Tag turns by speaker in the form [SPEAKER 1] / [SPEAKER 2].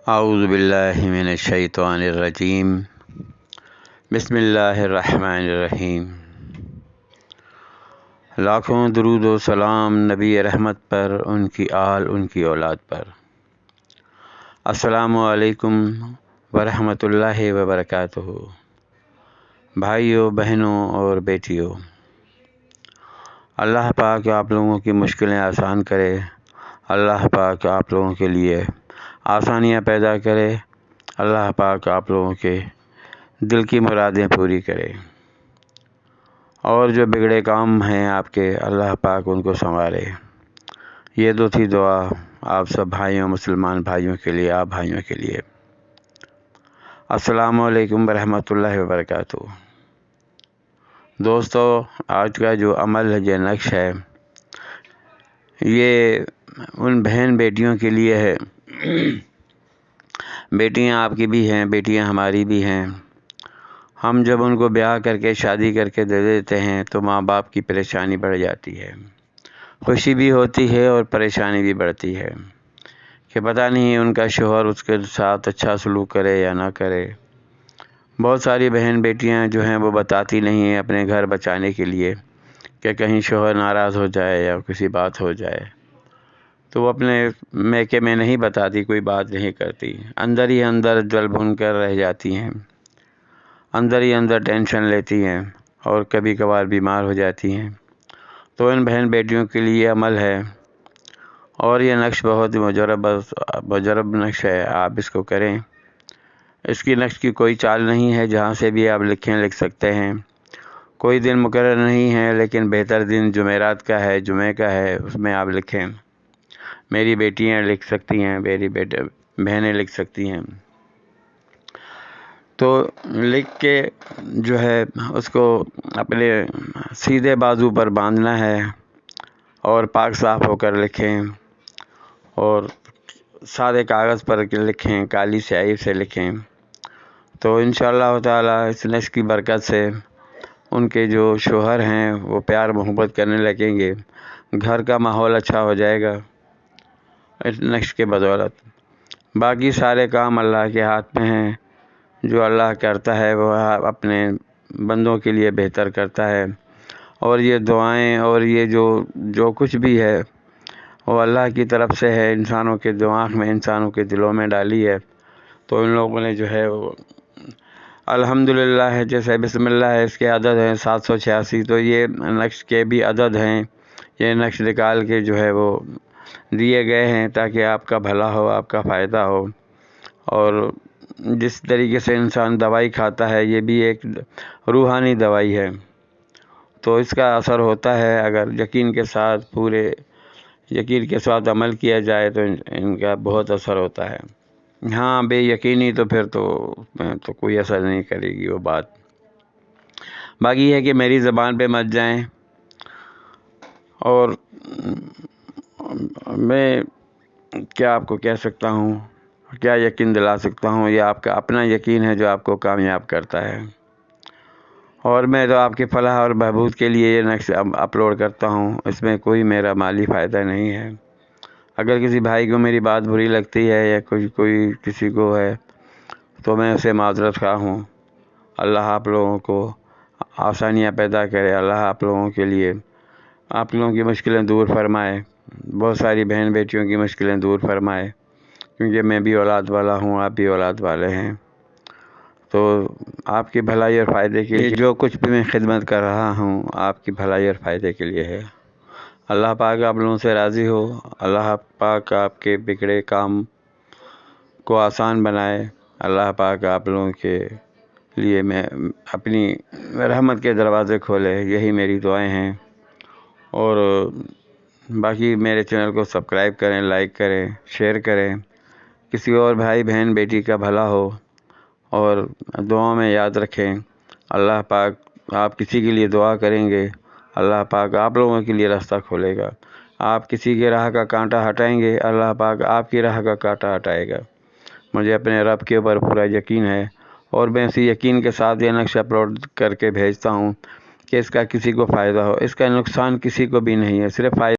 [SPEAKER 1] اعوذ باللہ من الشیطان الرجیم بسم اللہ الرحمن الرحیم۔ لاکھوں درود و سلام نبی رحمت پر، ان کی آل، ان کی اولاد پر۔ السلام علیکم ورحمۃ اللہ وبرکاتہ۔ بھائیوں، بہنوں اور بیٹیوں، اللہ پاک آپ لوگوں کی مشکلیں آسان کرے، اللہ پاک آپ لوگوں کے لیے آسانیاں پیدا کرے، اللہ پاک آپ لوگوں کے دل کی مرادیں پوری کرے، اور جو بگڑے کام ہیں آپ کے، اللہ پاک ان کو سنوارے۔ یہ دو تھی دعا آپ سب بھائیوں، مسلمان بھائیوں کے لیے، آپ بھائیوں کے لیے۔ السلام علیکم ورحمۃ اللہ وبرکاتہ۔ دوستو، آج کا جو عمل ہے، یہ نقش ہے، یہ ان بہن بیٹیوں کے لیے ہے۔ بیٹیاں آپ کی بھی ہیں، بیٹیاں ہماری بھی ہیں۔ ہم جب ان کو بیاہ کر کے، شادی کر کے دے دیتے ہیں تو ماں باپ کی پریشانی بڑھ جاتی ہے، خوشی بھی ہوتی ہے اور پریشانی بھی بڑھتی ہے کہ پتہ نہیں ان کا شوہر اس کے ساتھ اچھا سلوک کرے یا نہ کرے۔ بہت ساری بہن بیٹیاں جو ہیں وہ بتاتی نہیں ہیں اپنے گھر بچانے کے لیے کہ کہیں شوہر ناراض ہو جائے یا کسی بات ہو جائے، تو وہ اپنے میکے میں نہیں بتاتی، کوئی بات نہیں کرتی، اندر ہی اندر جل بھن کر رہ جاتی ہیں، اندر ہی اندر ٹینشن لیتی ہیں اور کبھی کبھار بیمار ہو جاتی ہیں۔ تو ان بہن بیٹیوں کے لیے عمل ہے، اور یہ نقش بہت ہی مجرب نقش ہے، آپ اس کو کریں۔ اس کی نقش کی کوئی چال نہیں ہے، جہاں سے بھی آپ لکھ سکتے ہیں۔ کوئی دن مقرر نہیں ہے، لیکن بہتر دن جمعرات کا ہے، جمعے کا ہے، اس میں آپ لکھیں۔ میری بیٹیاں لکھ سکتی ہیں، میری بہنیں لکھ سکتی ہیں۔ تو لکھ کے جو ہے اس کو اپنے سیدھے بازو پر باندھنا ہے، اور پاک صاف ہو کر لکھیں، اور سادے کاغذ پر لکھیں، کالی سیاہی سے لکھیں۔ تو انشاءاللہ تعالیٰ اس نقش کی برکت سے ان کے جو شوہر ہیں وہ پیار محبت کرنے لگیں گے، گھر کا ماحول اچھا ہو جائے گا اس نقش کے بدولت۔ باقی سارے کام اللہ کے ہاتھ میں ہیں، جو اللہ کرتا ہے وہ اپنے بندوں کے لیے بہتر کرتا ہے، اور یہ دعائیں اور یہ جو کچھ بھی ہے وہ اللہ کی طرف سے ہے، انسانوں کے دماغ میں، انسانوں کے دلوں میں ڈالی ہے۔ تو ان لوگوں نے جو ہے وہ الحمدللہ ہے، جیسے بسم اللہ ہے، اس کے عدد ہیں 786، تو یہ نقش کے بھی عدد ہیں۔ یہ نقش نکال کے جو ہے وہ دیے گئے ہیں تاکہ آپ کا بھلا ہو، آپ کا فائدہ ہو۔ اور جس طریقے سے انسان دوائی کھاتا ہے، یہ بھی ایک روحانی دوائی ہے، تو اس کا اثر ہوتا ہے اگر یقین کے ساتھ، پورے یقین کے ساتھ عمل کیا جائے تو ان کا بہت اثر ہوتا ہے۔ ہاں، بے یقینی تو پھر تو کوئی اثر نہیں کرے گی وہ بات۔ باقی ہے کہ میری زبان پہ مت جائیں، اور میں کیا آپ کو کہہ سکتا ہوں، کیا یقین دلا سکتا ہوں، یہ آپ کا اپنا یقین ہے جو آپ کو کامیاب کرتا ہے۔ اور میں تو آپ کی فلاح اور بہبود کے لیے یہ نقش اپلوڈ کرتا ہوں، اس میں کوئی میرا مالی فائدہ نہیں ہے۔ اگر کسی بھائی کو میری بات بری لگتی ہے یا کوئی کسی کو ہے تو میں اسے معذرت خواہ ہوں۔ اللہ آپ لوگوں کو آسانیاں پیدا کرے، اللہ آپ لوگوں کے لیے، آپ لوگوں کی مشکلیں دور فرمائے، بہت ساری بہن بیٹیوں کی مشکلیں دور فرمائے، کیونکہ میں بھی اولاد والا ہوں، آپ بھی اولاد والے ہیں۔ تو آپ کی بھلائی اور فائدے کے لیے جو کچھ بھی میں خدمت کر رہا ہوں، آپ کی بھلائی اور فائدے کے لیے ہے۔ اللہ پاک آپ لوگوں سے راضی ہو، اللہ پاک آپ کے بگڑے کام کو آسان بنائے، اللہ پاک آپ لوگوں کے لیے میں اپنی رحمت کے دروازے کھولے، یہی میری دعائیں ہیں۔ اور باقی میرے چینل کو سبسکرائب کریں، لائک کریں، شیئر کریں، کسی اور بھائی بہن بیٹی کا بھلا ہو، اور دعاؤں میں یاد رکھیں۔ اللہ پاک آپ کسی کے لیے دعا کریں گے، اللہ پاک آپ لوگوں کے لیے راستہ کھولے گا۔ آپ کسی کے راہ کا کانٹا ہٹائیں گے، اللہ پاک آپ کی راہ کا کانٹا ہٹائے گا۔ مجھے اپنے رب کے اوپر پورا یقین ہے، اور میں اسی یقین کے ساتھ یہ نقش اپلوڈ کر کے بھیجتا ہوں کہ اس کا کسی کو فائدہ ہو۔ اس کا نقصان کسی کو بھی نہیں ہے، صرف فائدہ